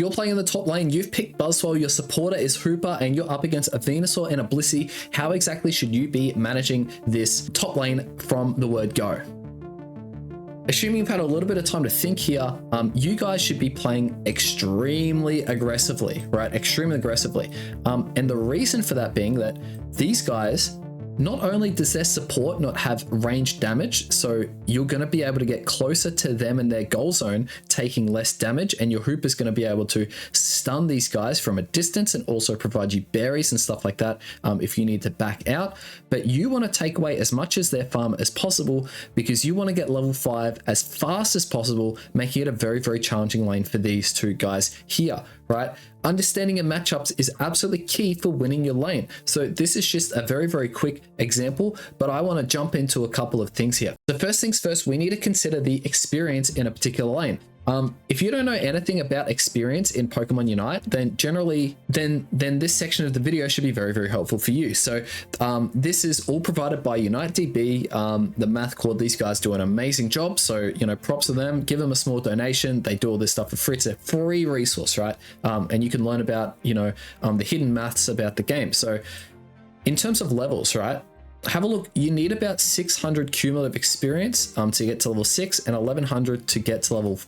You're playing in the top lane, you've picked Buzzwell, your supporter is Hooper, and you're up against a Venusaur and a Blissey. How exactly should you be managing this top lane from the word go? Assuming you've had a little bit of time to think here, you guys should be playing extremely aggressively, right? Extremely aggressively. And the reason for that being that these guys, not only does their support not have ranged damage, so you're going to be able to get closer to them in their goal zone, taking less damage, and your Hooper's going to be able to stun these guys from a distance and also provide you berries and stuff like that if you need to back out. But you want to take away as much as their farm as possible because you want to get level 5 as fast as possible, making it a very, very challenging lane for these two guys here, right? Understanding your matchups is absolutely key for winning your lane. So this is just a very, very quick example, but I want to jump into a couple of things here. The first things first, we need to consider the experience in a particular lane. If you don't know anything about experience in Pokemon Unite, then generally, then this section of the video should be very, very helpful for you. So this is all provided by UniteDB, the math core. These guys do an amazing job. So, you know, props to them, give them a small donation. They do all this stuff for free. It's a free resource, right? And you can learn about, you know, the hidden maths about the game. So in terms of levels, right? Have a look. You need about 600 cumulative experience to get to level 6 and 1100 to get to level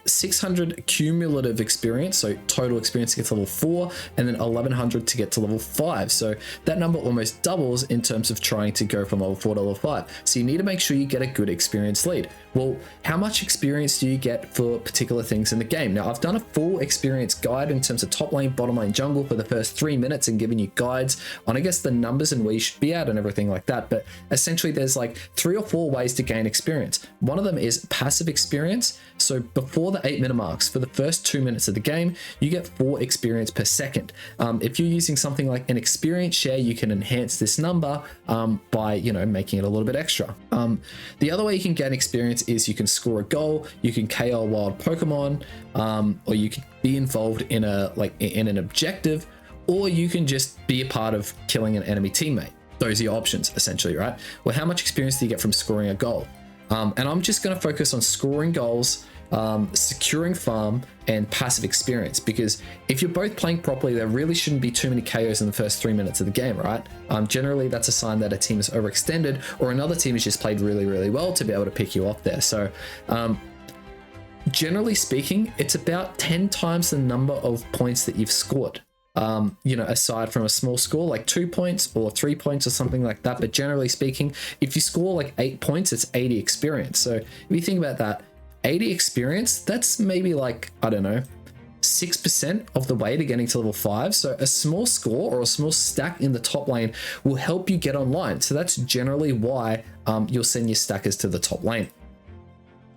600 cumulative experience, so total experience to get to level 4, and then 1100 to get to level 5. So that number almost doubles in terms of trying to go from level 4 to level 5. So you need to make sure you get a good experience lead. Well, how much experience do you get for particular things in the game? Now, I've done a full experience guide in terms of top lane, bottom lane, jungle for the first 3 minutes and giving you guides on, I guess, the numbers and where you should be at and everything like that. But essentially, there's like 3 or 4 ways to gain experience. One of them is passive experience. So before the 8-minute marks, for the first 2 minutes of the game, you get 4 experience per second. If you're using something like an experience share, you can enhance this number by, you know, making it a little bit extra. The other way you can gain experience is you can score a goal, you can KO a wild Pokemon, or you can be involved in an objective, or you can just be a part of killing an enemy teammate. Those are your options, essentially, right? Well, how much experience do you get from scoring a goal? And I'm just going to focus on scoring goals, securing farm, and passive experience, because if you're both playing properly, there really shouldn't be too many KOs in the first 3 minutes of the game, right? Generally, that's a sign that a team is overextended or another team has just played really, really well to be able to pick you off there. So generally speaking, it's about 10 times the number of points that you've scored. You know, aside from a small score like 2 points or 3 points or something like that. But generally speaking, if you score like 8 points, it's 80 experience. So if you think about that, 80 experience, that's maybe like, I don't know, 6% of the way to getting to level 5. So a small score or a small stack in the top lane will help you get online. So that's generally why you'll send your stackers to the top lane.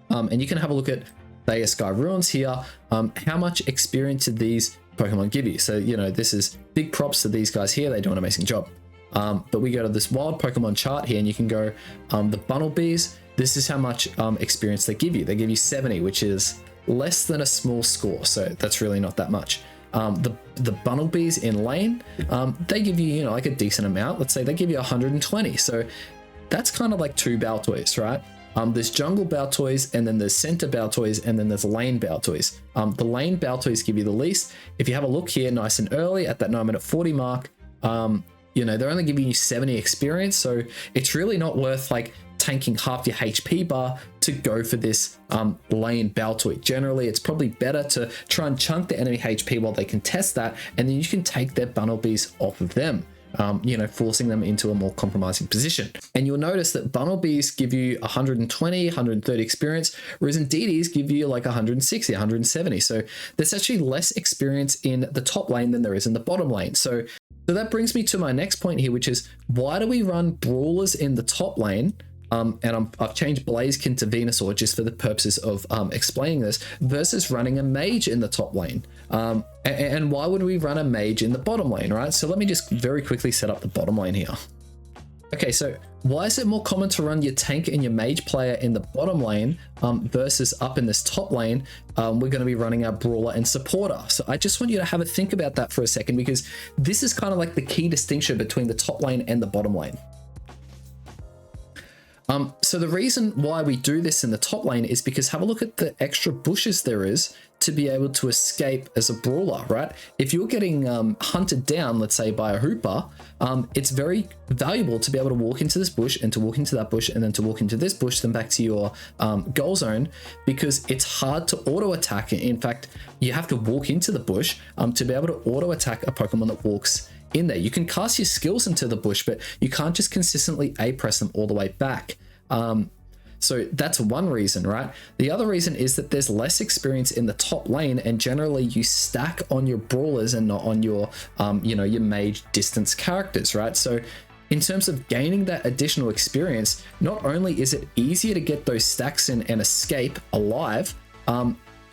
And you can have a look at Thea Sky Ruins here. How much experience did these Pokemon give you? So, you know, this is big props to these guys here. They do an amazing job. But we go to this wild Pokemon chart here and you can go the Bunnelbees. This is how much experience they give you. They give you 70, which is less than a small score. So that's really not that much. The Bunnelbees in lane, they give you, you know, like a decent amount. Let's say they give you 120. So that's kind of like 2 Baltoys, right? There's jungle Baltoys, and then there's center Baltoys, and then there's lane Baltoys. The lane Baltoys give you the least. If you have a look here nice and early at that 9-minute 40 mark, you know, they're only giving you 70 experience. So it's really not worth like tanking half your HP bar to go for this lane Baltoy. Generally, it's probably better to try and chunk the enemy HP while they contest that, and then you can take their Bunnelbees off of them. You know, forcing them into a more compromising position. And you'll notice that Bunnelbees give you 120, 130 experience, whereas Indeedys give you like 160, 170. So there's actually less experience in the top lane than there is in the bottom lane. So that brings me to my next point here, which is why do we run brawlers in the top lane? And I've changed Blaziken to Venusaur just for the purposes of explaining this, versus running a mage in the top lane. And why would we run a mage in the bottom lane, right? So let me just very quickly set up the bottom lane here. Okay, so why is it more common to run your tank and your mage player in the bottom lane versus up in this top lane? We're going to be running our brawler and supporter. So I just want you to have a think about that for a second, because this is kind of like the key distinction between the top lane and the bottom lane. So the reason why we do this in the top lane is because have a look at the extra bushes there is to be able to escape as a brawler, right? If you're getting hunted down, let's say by a Hooper, it's very valuable to be able to walk into this bush and to walk into that bush and then to walk into this bush, then back to your goal zone, because it's hard to auto attack. In fact, you have to walk into the bush to be able to auto attack a Pokemon that walks in there. You can cast your skills into the bush, but you can't just consistently A press them all the way back. So that's one reason, right? The other reason is that there's less experience in the top lane, and generally you stack on your brawlers and not on your, your mage distance characters, right? So in terms of gaining that additional experience, not only is it easier to get those stacks in and escape alive,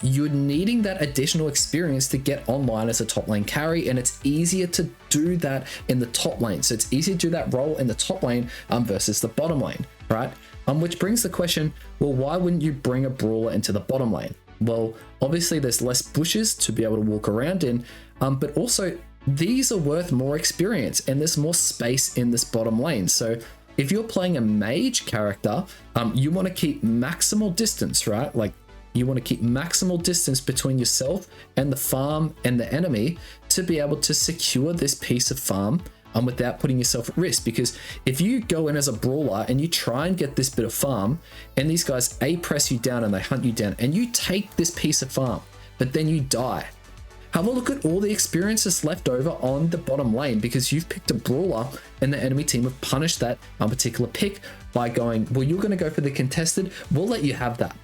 you're needing that additional experience to get online as a top lane carry, and it's easier to do that in the top lane. So it's easier to do that role in the top lane versus the bottom lane, right? Which brings the question, well, why wouldn't you bring a brawler into the bottom lane? Well, obviously there's less bushes to be able to walk around in, but also these are worth more experience and there's more space in this bottom lane. So if you're playing a mage character, you want to keep maximal distance, right? Like you want to keep maximal distance between yourself and the farm and the enemy to be able to secure this piece of farm without putting yourself at risk. Because if you go in as a brawler and you try and get this bit of farm and these guys A press you down and they hunt you down and you take this piece of farm, but then you die, have a look at all the experiences left over on the bottom lane because you've picked a brawler and the enemy team have punished that particular pick by going, well, you're going to go for the contested, we'll let you have that.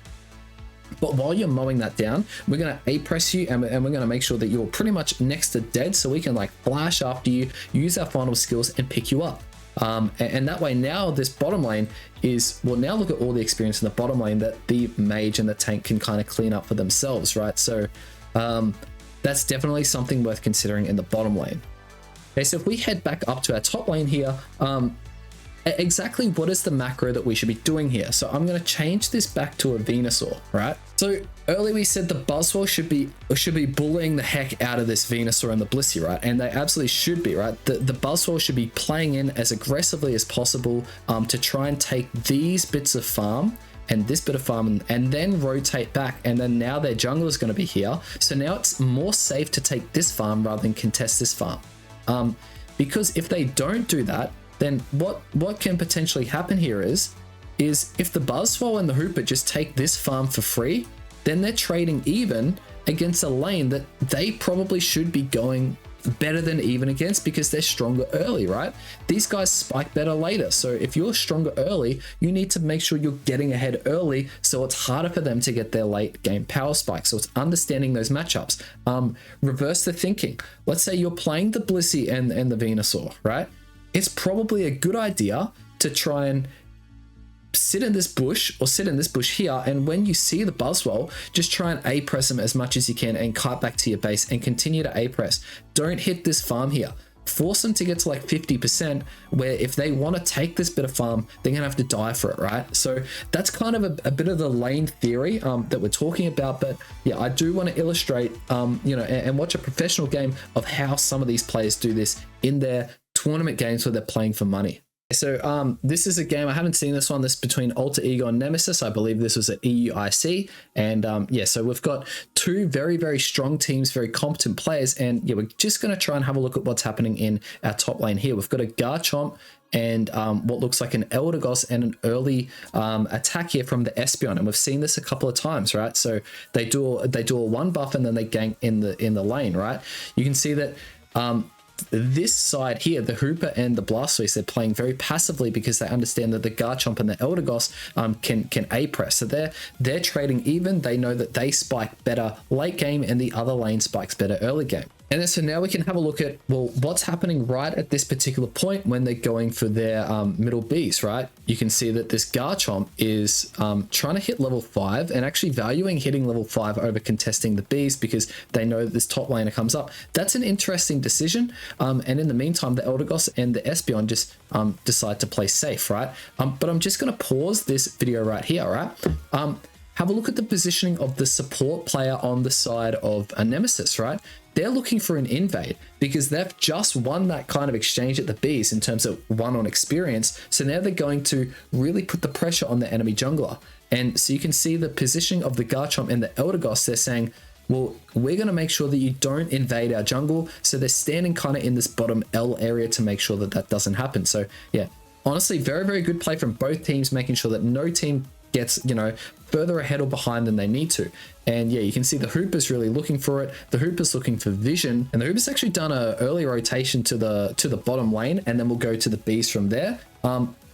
But while you're mowing that down, we're going to A press you and we're going to make sure that you're pretty much next to dead so we can like flash after you, use our final skills and pick you up. And that way now this bottom lane is, well, now look at all the experience in the bottom lane that the mage and the tank can kind of clean up for themselves, right? So that's definitely something worth considering in the bottom lane. Okay, so if we head back up to our top lane here, exactly what is the macro that we should be doing here? So I'm going to change this back to a Venusaur, right? So earlier we said the Buzzwole should be bullying the heck out of this Venusaur and the Blissey, right? And they absolutely should be, right? The Buzzwole should be playing in as aggressively as possible to try and take these bits of farm and this bit of farm and then rotate back, and then now their jungler is going to be here. So now it's more safe to take this farm rather than contest this farm. Because if they don't do that, then what can potentially happen here is if the Buzzwole and the Hooper just take this farm for free, then they're trading even against a lane that they probably should be going better than even against because they're stronger early, right? These guys spike better later. So if you're stronger early, you need to make sure you're getting ahead early so it's harder for them to get their late game power spike. So it's understanding those matchups. Reverse the thinking. Let's say you're playing the Blissey and the Venusaur, right? It's probably a good idea to try and sit in this bush or sit in this bush here, and when you see the Buzzwole, just try and A press them as much as you can and kite back to your base and continue to A press. Don't hit this farm here. Force them to get to like 50%, where if they want to take this bit of farm, they're gonna have to die for it, right? So that's kind of a bit of the lane theory that we're talking about. But yeah, I do want to illustrate and watch a professional game of how some of these players do this in their tournament games where they're playing for money. So this is a game, I haven't seen this one, this is between Alter Ego and Nemesis. I believe this was at EUIC. And yeah, so we've got two very, very strong teams, very competent players. And yeah, we're just going to try and have a look at what's happening in our top lane here. We've got a Garchomp and what looks like an Eldegoss and an early attack here from the Espeon. And we've seen this a couple of times, right? So they do a one buff and then they gank in the lane, right? You can see that this side here, the Hooper and the Blastoise, they're playing very passively because they understand that the Garchomp and the Eldegoss can A press. So they're trading even. They know that they spike better late game and the other lane spikes better early game. And then so now we can have a look at, well, what's happening right at this particular point when they're going for their middle Bs, right? You can see that this Garchomp is trying to hit level 5 and actually valuing hitting level 5 over contesting the Bs because they know that this top laner comes up. That's an interesting decision. And in the meantime, the Eldegoss and the Espeon just decide to play safe, right? But I'm just going to pause this video right here, right? Have a look at the positioning of the support player on the side of a Nemesis, right? They're looking for an invade because they've just won that kind of exchange at the Bs in terms of one on experience. So now they're going to really put the pressure on the enemy jungler. And so you can see the positioning of the Garchomp and the Eldegoss. They're saying, Well, we're going to make sure that you don't invade our jungle. So they're standing kind of in this bottom L area to make sure that that doesn't happen. So yeah, honestly, very, very good play from both teams, making sure that no team gets, you know, further ahead or behind than they need to. And yeah, you can see the Hooper's really looking for it. The Hooper's looking for vision, and the Hooper's actually done an early rotation to the bottom lane, and then we'll go to the Bs from there.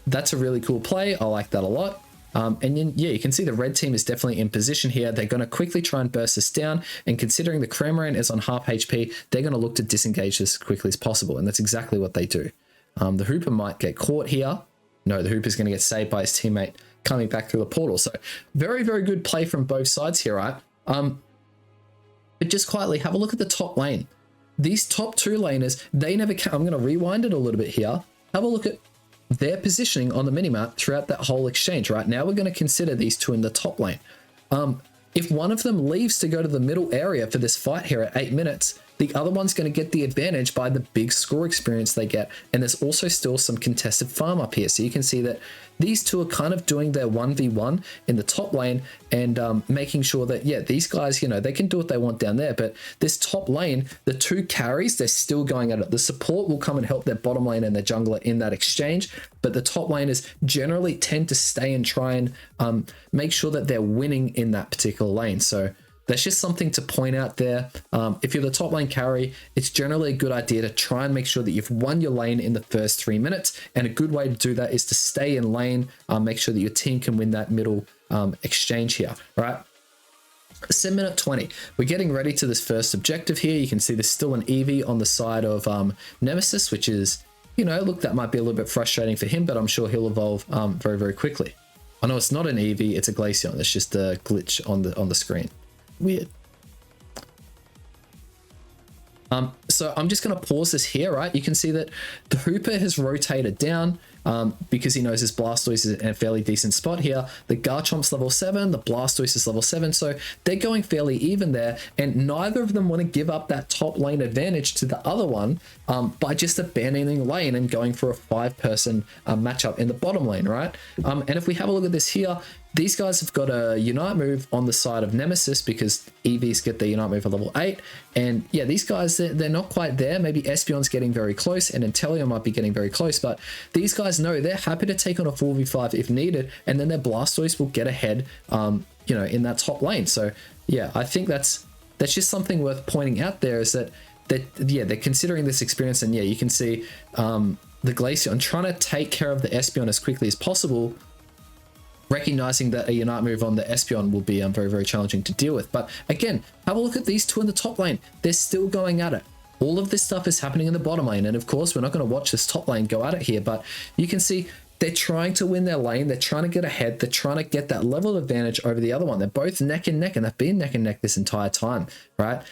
That's a really cool play. I like that a lot. And then, yeah, you can see the red team is definitely in position here. They're going to quickly try and burst this down. And considering the Cramorant is on half HP, they're going to look to disengage this as quickly as possible. And that's exactly what they do. The Hooper might get caught here. No, the Hooper's going to get saved by his teammate coming back through the portal. So very, very good play from both sides here, right? But just quietly have a look at the top lane. These top two laners, they never I'm going to rewind it a little bit here. Have a look at their positioning on the minimap throughout that whole exchange. Right now, we're going to consider these two in the top lane. If one of them leaves to go to the middle area for this fight here at 8 minutes, the other one's going to get the advantage by the big score experience they get. And there's also still some contested farm up here. So you can see that these two are kind of doing their 1v1 in the top lane and making sure that, yeah, these guys, you know, they can do what they want down there. But this top lane, the two carries, they're still going at it. The support will come and help their bottom lane and their jungler in that exchange. But the top laners generally tend to stay and try and make sure that they're winning in that particular lane. So that's just something to point out there. If you're the top lane carry, it's generally a good idea to try and make sure that you've won your lane in the first 3 minutes. And a good way to do that is to stay in lane, make sure that your team can win that middle exchange here, right? 7 minute 20. We're getting ready to this first objective here. You can see there's still an Eevee on the side of Nemesis, which is, you know, look, that might be a little bit frustrating for him, but I'm sure he'll evolve very, very quickly. I know it's not an Eevee, it's a Glaceon. It's just a glitch on the screen. Weird. So I'm just going to pause this here, right? You can see that the Hooper has rotated down because he knows his Blastoise is in a fairly decent spot here. The Garchomp's level 7, the Blastoise is level 7, so they're going fairly even there, and neither of them want to give up that top lane advantage to the other one by just abandoning lane and going for a 5-person matchup in the bottom lane, right? And if we have a look at this here, these guys have got a Unite move on the side of Nemesis because EVs get their Unite move at level 8. And yeah, these guys, they're not quite there. Maybe Espeon's getting very close and Inteleon might be getting very close, but these guys know they're happy to take on a 4v5 if needed, and then their Blastoise will get ahead, you know, in that top lane. So yeah, I think that's just something worth pointing out there, is that they're considering this experience. And yeah, you can see the Glaceon trying to take care of the Espeon as quickly as possible, recognizing that a Unite move on the Espeon will be very, very challenging to deal with. But again, have a look at these two in the top lane. They're still going at it. All of this stuff is happening in the bottom lane. And of course, we're not going to watch this top lane go at it here, but you can see they're trying to win their lane. They're trying to get ahead. They're trying to get that level of advantage over the other one. They're both neck and neck, and they've been neck and neck this entire time, right?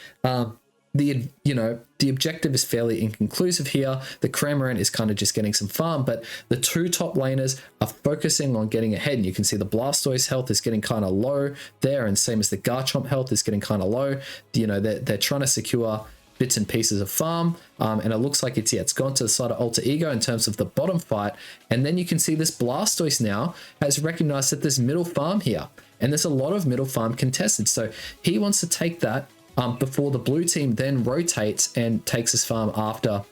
The objective is fairly inconclusive here. The Cramorant is kind of just getting some farm, but the two top laners are focusing on getting ahead. And you can see the Blastoise health is getting kind of low there, and same as the Garchomp health is getting kind of low. You know, they're trying to secure bits and pieces of farm, and it looks like it's gone to the side of Alter Ego in terms of the bottom fight. And then you can see this Blastoise now has recognized that there's middle farm here, and there's a lot of middle farm contested. So he wants to take that before the blue team then rotates and takes his farm after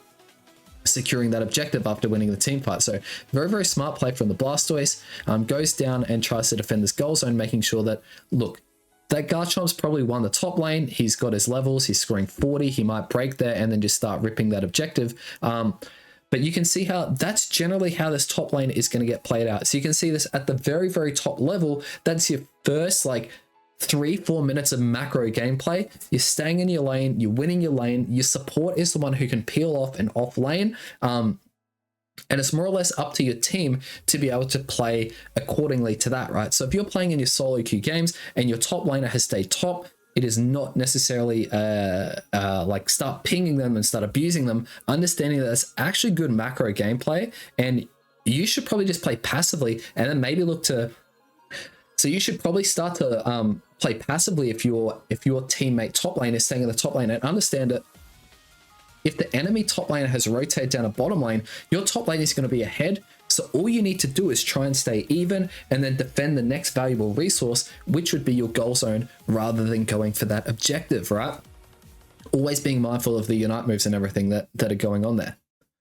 securing that objective after winning the team fight. So very, very smart play from the Blastoise. Goes down and tries to defend this goal zone, making sure that, look, that Garchomp's probably won the top lane. He's got his levels. He's scoring 40. He might break there and then just start ripping that objective. But you can see how that's generally how this top lane is going to get played out. So you can see this at the very, very top level. That's your first, like, 3-4 minutes of macro gameplay. You're staying in your lane, you're winning your lane, your support is the one who can peel off and off lane, and it's more or less up to your team to be able to play accordingly to that, right? So if you're playing in your solo queue games and your top laner has stayed top, it is not necessarily like start pinging them and start abusing them, understanding that it's actually good macro gameplay, and you should probably just play passively and then maybe look to. So you should probably start to play passively if your teammate top lane is staying in the top lane, and understand it. if the enemy top lane has rotated down a bottom lane, your top lane is going to be ahead. So all you need to do is try and stay even and then defend the next valuable resource, which would be your goal zone, rather than going for that objective, right? Always being mindful of the unite moves and everything that are going on there.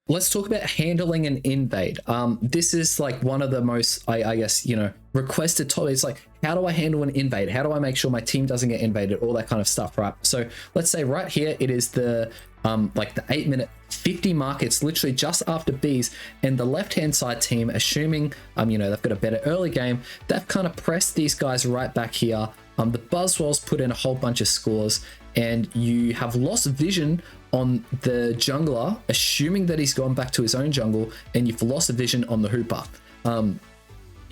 Let's talk about handling an invade. This is like one of the most, I guess, you know, requested topics. It's like, how do I handle an invade? How do I make sure my team doesn't get invaded? All that kind of stuff, right? So let's say right here, it is the like the 8-minute 50 mark. It's literally just after Bs, and the left-hand side team, assuming, you know, they've got a better early game, they've kind of pressed these guys right back here. The Buzzwolves put in a whole bunch of scores, and you have lost vision on the jungler, assuming that he's gone back to his own jungle, and you've lost a vision on the Hooper.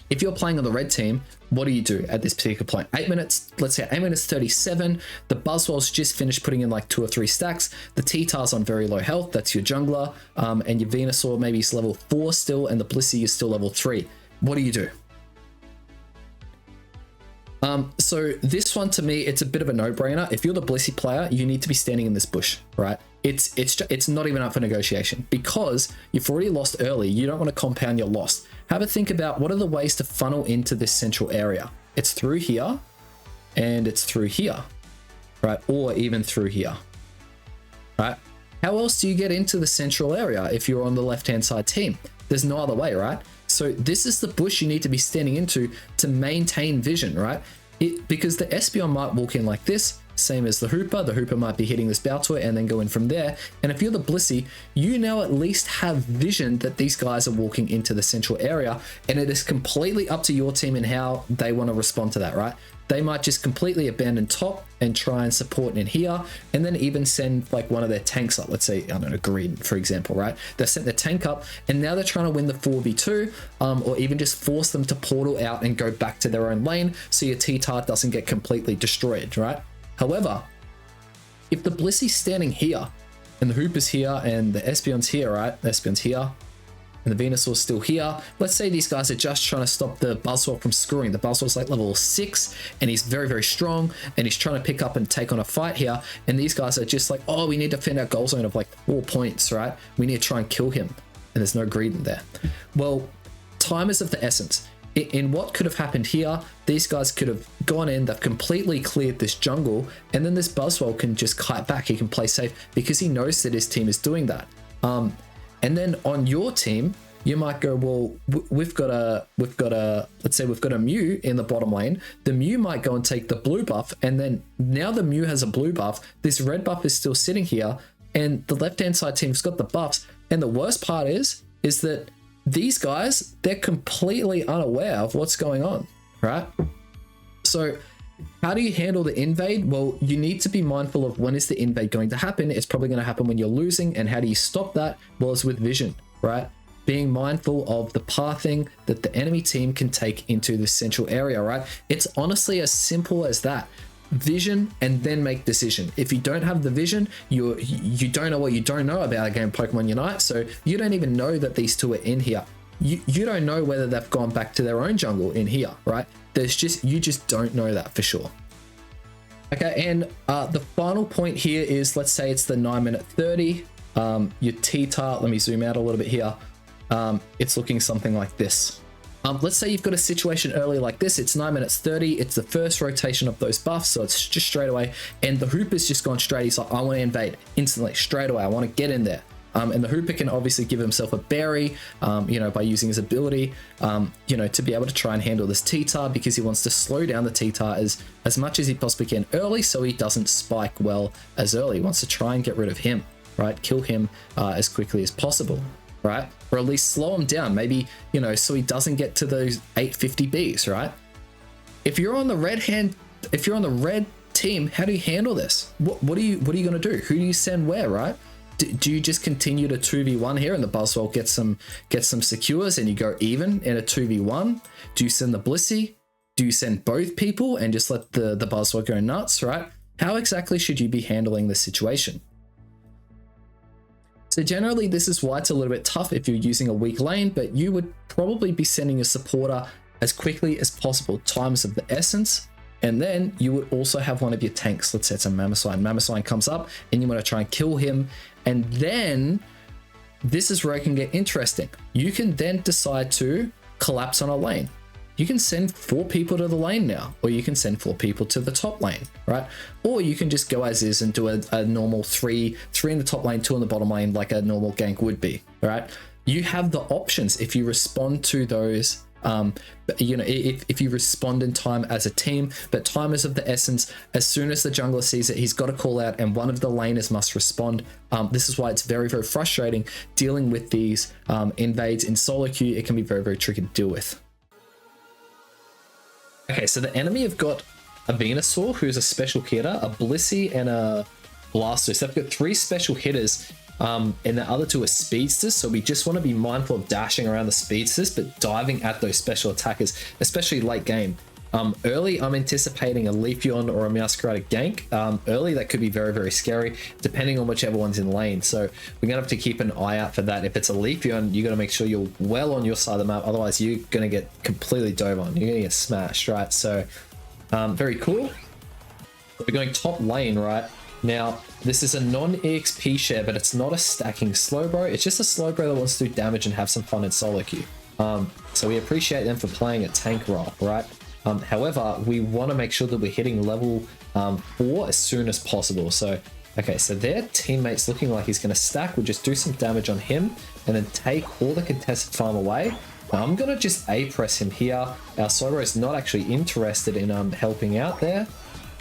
If you're playing on the red team, what do you do at this particular point? 8 minutes, let's say 8 minutes 37, the Buzzwolves just finished putting in like 2 or 3 stacks, the T-Tar's on very low health, that's your jungler, and your Venusaur maybe is level 4 still, and the Blissey is still level 3. What do you do? So this one, to me, it's a bit of a no-brainer. If you're the Blissey player, you need to be standing in this bush, right? It's not even up for negotiation, because you've already lost early. You don't want to compound your loss. Have a think about what are the ways to funnel into this central area. It's through here, and it's through here, right? Or even through here, right? How else do you get into the central area if you're on the left-hand side team? There's no other way, right? So this is the bush you need to be standing into to maintain vision, right? Because the Espeon might walk in like this, same as the Hooper might be hitting this Baltoy and then go in from there. And if you're the Blissey, you now at least have vision that these guys are walking into the central area, and it is completely up to your team and how they want to respond to that, right? They might just completely abandon top and try and support in here, and then even send like one of their tanks up. Let's say, I don't know, Green, for example, right? They've sent their tank up, and now they're trying to win the 4v2, or even just force them to portal out and go back to their own lane so your T-Tar doesn't get completely destroyed, right? However, if the Blissey's standing here, and the Hooper's here, and the Espeon's here, right? The Espeon's here, and the Venusaur's still here. Let's say these guys are just trying to stop the Buzzsaw from screwing. The Buzzsaw's like level 6, and he's very, very strong, and he's trying to pick up and take on a fight here. And these guys are just like, oh, we need to defend our goal zone of like 4 points, right? We need to try and kill him. And there's no greed in there. Well, time is of the essence. In what could have happened here, these guys could have gone in, they've completely cleared this jungle, and then this Buzzwole can just kite back. He can play safe because he knows that his team is doing that. And then on your team, you might go, well, we've got a, let's say we've got a Mew in the bottom lane. The Mew might go and take the blue buff, and then now the Mew has a blue buff. This red buff is still sitting here, and the left-hand side team's got the buffs. And the worst part is that these guys, they're completely unaware of what's going on, right? So how do you handle the invade? Well, you need to be mindful of when is the invade going to happen. It's probably going to happen when you're losing. And how do you stop that? Well, it's with vision, right? Being mindful of the pathing that the enemy team can take into the central area, right? It's honestly as simple as that. Vision and then make decision. If you don't have the vision, you don't know what you don't know about a game Pokemon Unite, so you don't even know that these two are in here. You don't know whether they've gone back to their own jungle in here, right? You just don't know that for sure. Okay, and the final point here is, let's say it's the 9-minute 30. Your T-Tar, let me zoom out a little bit here. It's looking something like this. Let's say you've got a situation early like this. It's 9 minutes 30. It's the first rotation of those buffs, so it's just straight away. And the Hooper's just gone straight. He's like, I want to invade instantly, straight away. I want to get in there. And the Hooper can obviously give himself a berry, by using his ability, to be able to try and handle this T-Tar, because he wants to slow down the T-Tar as much as he possibly can early, so he doesn't spike well as early. He wants to try and get rid of him, right? Kill him as quickly as possible. Right? Or at least slow him down, maybe, so he doesn't get to those 850 Bs, right? If you're on the red team, how do you handle this? What are you going to do? Who do you send where, right? Do you just continue to 2v1 here and the Buzzwole gets some secures and you go even in a 2v1? Do you send the Blissey? Do you send both people and just let the Buzzwole go nuts, right? How exactly should you be handling this situation? So generally, this is why it's a little bit tough if you're using a weak lane, but you would probably be sending your supporter as quickly as possible. Time is of the essence. And then you would also have one of your tanks. Let's say it's a Mammothine. Mammothine comes up and you want to try and kill him. And then this is where it can get interesting. You can then decide to collapse on a lane. You can send 4 people to the lane now, or you can send 4 people to the top lane, right? Or you can just go as is and do a normal 3 in the top lane, 2 in the bottom lane, like a normal gank would be, right? You have the options if you respond to those, you know, if you respond in time as a team, but time is of the essence. As soon as the jungler sees it, he's got to call out and one of the laners must respond. This is why it's very, very frustrating dealing with these invades in solo queue. It can be very, very tricky to deal with. Okay, so the enemy have got a Venusaur, who's a special hitter, a Blissey, and a Blastoise. They've got 3 special hitters, and the other 2 are speedsters, so we just want to be mindful of dashing around the speedsters, but diving at those special attackers, especially late game. Early, I'm anticipating a Leafeon or a Masquerade gank. Early, that could be very, very scary, depending on whichever one's in lane. So we're going to have to keep an eye out for that. If it's a Leafeon, you got to make sure you're well on your side of the map. Otherwise, you're going to get completely dove on. You're going to get smashed, right? So very cool. We're going top lane, right? Now, this is a non-EXP share, but it's not a stacking Slowbro. It's just a Slowbro that wants to do damage and have some fun in solo queue. So we appreciate them for playing a tank role, right? However, we want to make sure that we're hitting level 4 as soon as possible. So, okay, so their teammate's looking like he's going to stack. We'll just do some damage on him and then take all the contested farm away. Now, I'm going to just A-press him here. Our Sorota is not actually interested in helping out there.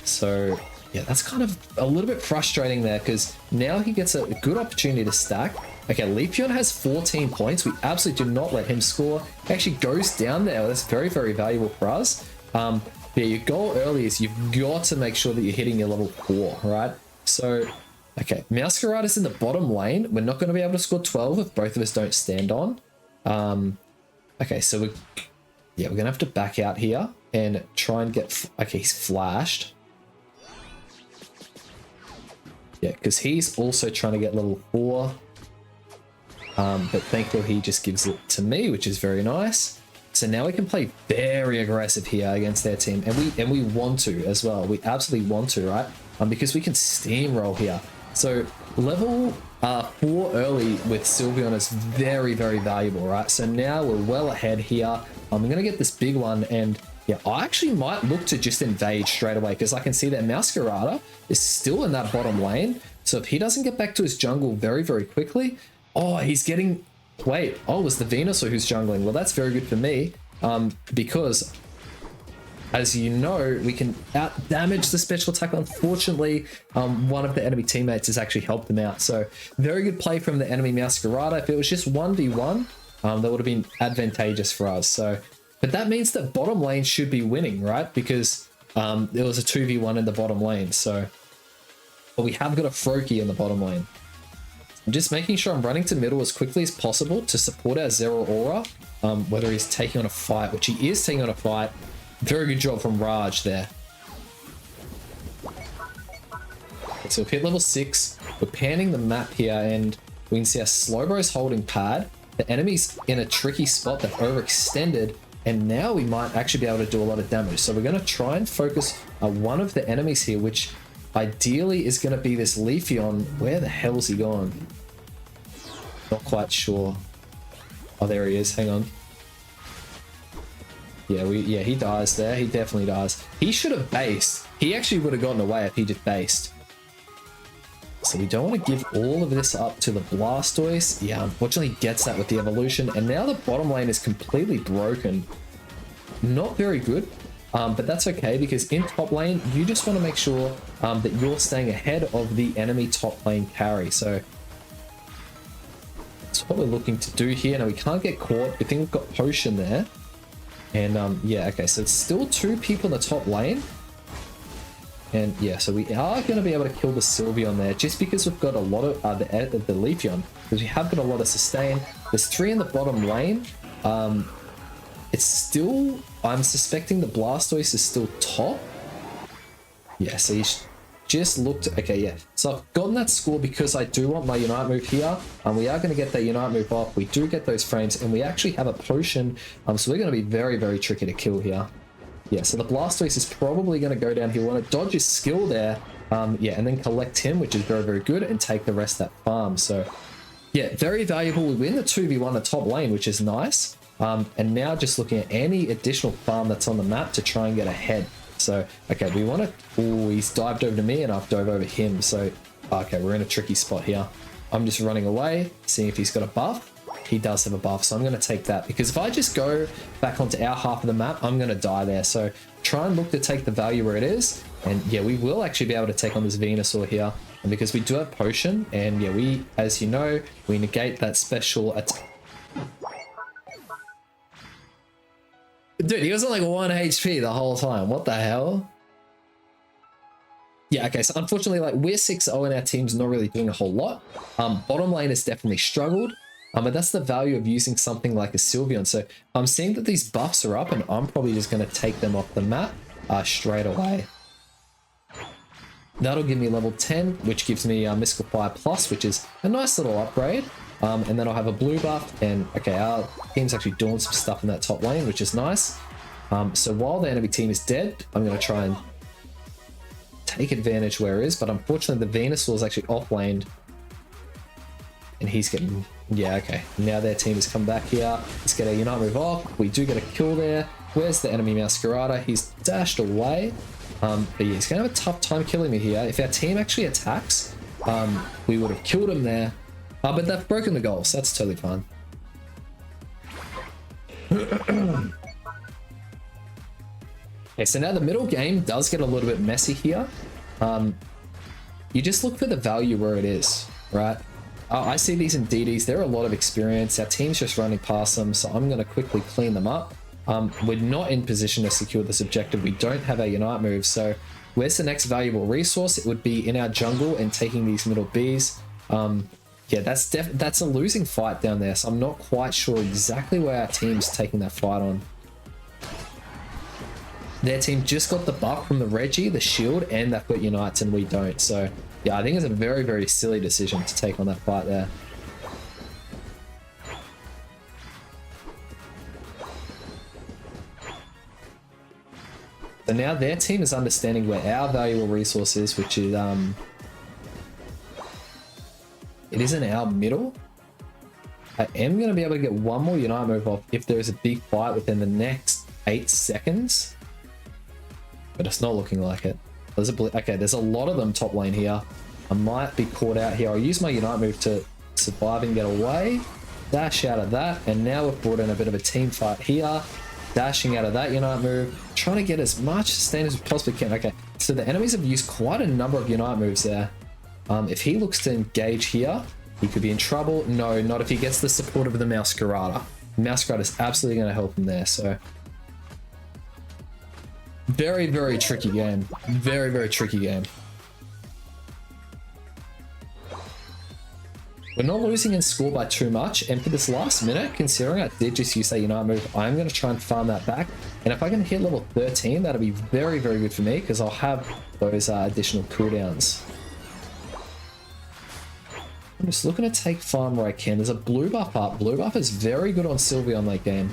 So, yeah, that's kind of a little bit frustrating there because now he gets a good opportunity to stack. Okay, Leafeon has 14 points. We absolutely do not let him score. He actually goes down there. That's very, very valuable for us. Yeah, your goal early is you've got to make sure that you're hitting your level 4, right? So, okay, Masquerade is in the bottom lane. We're not going to be able to score 12 if both of us don't stand on. Okay, so we're going to have to back out here and try and get... Okay, he's flashed. Yeah, because he's also trying to get level 4. But thankfully he just gives it to me, which is very nice. So now we can play very aggressive here against their team, and we want to as well. We absolutely want to, right? Because we can steamroll here. So level 4 early with Sylveon is very, very valuable, right? So now we're well ahead here. I'm gonna get this big one, and yeah, I actually might look to just invade straight away because I can see that Masquerade is still in that bottom lane. So if he doesn't get back to his jungle very, very quickly, oh, he's getting... Wait, oh, it was the Venusaur who's jungling. Well, that's very good for me because, as you know, we can out-damage the special attack. Unfortunately, one of the enemy teammates has actually helped them out. So, very good play from the enemy Masquerade. If it was just 1v1, that would have been advantageous for us. So, but that means that bottom lane should be winning, right? Because there was a 2v1 in the bottom lane. So, but we have got a Froakie in the bottom lane. I'm just making sure I'm running to middle as quickly as possible to support our Zero Aura, whether he's taking on a fight, which he is taking on a fight. Very good job from Raj there. Okay, so we've hit level 6. We're panning the map here, and we can see our Slowbro's holding pad. The enemy's in a tricky spot. They've overextended, and now we might actually be able to do a lot of damage. So we're going to try and focus one of the enemies here, which ideally is going to be this Leafeon. Where the hell's he gone? Not quite sure. Oh, there he is. Hang on. Yeah, he dies there. He definitely dies. He should have based. He actually would have gotten away if he just based. So we don't want to give all of this up to the Blastoise. Yeah, unfortunately he gets that with the evolution. And now the bottom lane is completely broken. Not very good. But that's okay, because in top lane, you just want to make sure that you're staying ahead of the enemy top lane carry. So that's what we're looking to do here. Now we can't get caught. I think we've got potion there. And yeah, okay, so it's still 2 people in the top lane. And yeah, so we are going to be able to kill the Sylveon there just because we've got a lot of the Leafeon, because we have got a lot of sustain. There's 3 in the bottom lane. It's still, I'm suspecting the Blastoise is still top. Yeah, so he's just looked, okay, yeah. So I've gotten that score because I do want my Unite move here. We are going to get that Unite move off. We do get those frames, and we actually have a potion. So we're going to be very, very tricky to kill here. Yeah, so the Blastoise is probably going to go down here. We want to dodge his skill there. Yeah, and then collect him, which is very, very good, and take the rest of that farm. So, yeah, very valuable. We win the 2v1 the top lane, which is nice. And now just looking at any additional farm that's on the map to try and get ahead. So, okay, we want to... Oh, he's dived over to me, and I've dove over him. So, okay, we're in a tricky spot here. I'm just running away, seeing if he's got a buff. He does have a buff, so I'm going to take that, because if I just go back onto our half of the map, I'm going to die there. So try and look to take the value where it is, and yeah, we will actually be able to take on this Venusaur here, and because we do have potion, and yeah, we, as you know, we negate that special attack. Dude, he was on like 1 HP the whole time. What the hell? Yeah, okay, so unfortunately, like, we're 6-0 and our team's not really doing a whole lot. Bottom lane has definitely struggled. But that's the value of using something like a Sylveon. So I'm seeing that these buffs are up, and I'm probably just going to take them off the map straight away. That'll give me level 10, which gives me Mystical Fire Plus, which is a nice little upgrade. And then I'll have a blue buff, and okay, our team's actually doing some stuff in that top lane, which is nice. So while the enemy team is dead, I'm going to try and take advantage where it is, but unfortunately the Venusaur is actually off-laned. And he's getting... Yeah, okay. Now their team has come back here. Let's get a Unite move off. We do get a kill there. Where's the enemy Masquerada? He's dashed away. But yeah, he's going to have a tough time killing me here. If our team actually attacks, we would have killed him there. But they've broken the goal, so that's totally fine. Okay, so now the middle game does get a little bit messy here. You just look for the value where it is, right? I see these in DDs. They're a lot of experience. Our team's just running past them, so I'm going to quickly clean them up. We're not in position to secure this objective. We don't have our Unite move, so where's the next valuable resource? It would be in our jungle and taking these middle Bs. Yeah, that's a losing fight down there, so I'm not quite sure exactly where our team's taking that fight on. Their team just got the buff from the Reggie, the shield, and they've got Unites, and we don't, so... Yeah, I think it's a very, very silly decision to take on that fight there. So now their team is understanding where our valuable resource is, which is, it is in our middle. I am going to be able to get one more Unite move off if there is a big fight within the next 8 seconds. But it's not looking like it. Okay, there's a lot of them top lane here. I might be caught out here. I'll use my Unite move to survive and get away. Dash out of that. And now we've brought in a bit of a team fight here. Dashing out of that Unite move. Trying to get as much sustain as we possibly can. Okay, so the enemies have used quite a number of Unite moves there. If he looks to engage here, he could be in trouble. No, not if he gets the support of the Masquerada. Masquerada is absolutely going to help him there, so... Very, very tricky game. Very, very tricky game. We're not losing in score by too much, and for this last minute, considering I did just use that Unite move, I'm going to try and farm that back. And if I can hit level 13, that'll be very, very good for me, because I'll have those additional cooldowns. I'm just looking to take farm where I can. There's a blue buff up. Blue buff is very good on Sylveon late game.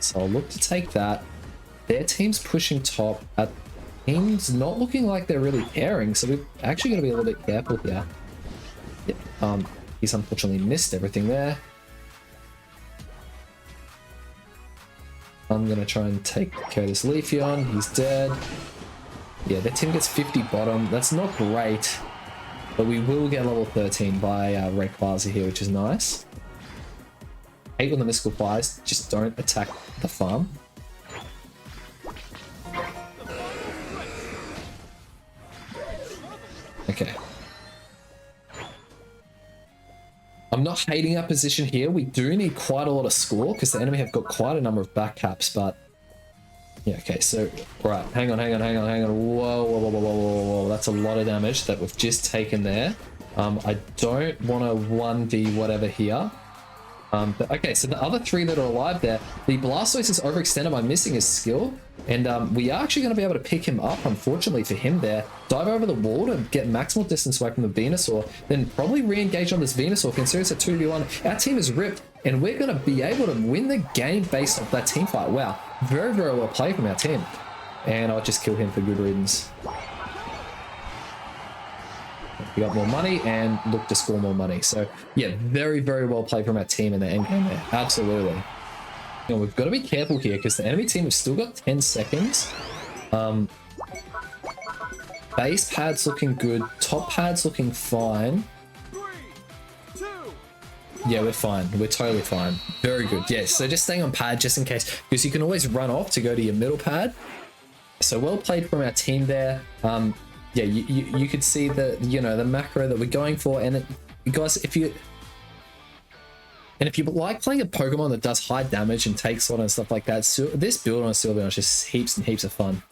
So I'll look to take that. Their team's pushing top. Our team's not looking like they're really caring, so we're actually going to be a little bit careful here. Yep. He's unfortunately missed everything there. I'm going to try and take care of this Leafeon. He's dead. Yeah, their team gets 50 bottom. That's not great, but we will get level 13 by Rayquaza here, which is nice. 8 on the Mystical Fires. Just don't attack the farm. Okay. I'm not hating our position here. We do need quite a lot of score because the enemy have got quite a number of back caps, but yeah, okay, so right, hang on. Whoa. That's a lot of damage that we've just taken there. I don't want to 1v whatever here. But okay, so the other 3 that are alive there, the Blastoise is overextended by missing his skill, and we are actually going to be able to pick him up, unfortunately for him there, dive over the wall to get maximal distance away from the Venusaur, then probably re-engage on this Venusaur, considering it's a 2v1. Our team is ripped. And we're going to be able to win the game based off that team fight. Wow, very, very well played from our team. And I'll just kill him for good riddance. We got more money and look to score more money. So yeah, very, very well played from our team in the end game there. Absolutely. You know, we've got to be careful here because the enemy team has still got 10 seconds. Base pad's looking good. Top pad's looking fine. Yeah, we're fine. We're totally fine. Very good. Yeah, so just staying on pad just in case, because you can always run off to go to your middle pad. So well played from our team there. Yeah, you could see the, you know, the macro that we're going for. And guys, if you like playing a Pokemon that does high damage and takes on and stuff like that, so this build on Sylveon is just heaps and heaps of fun.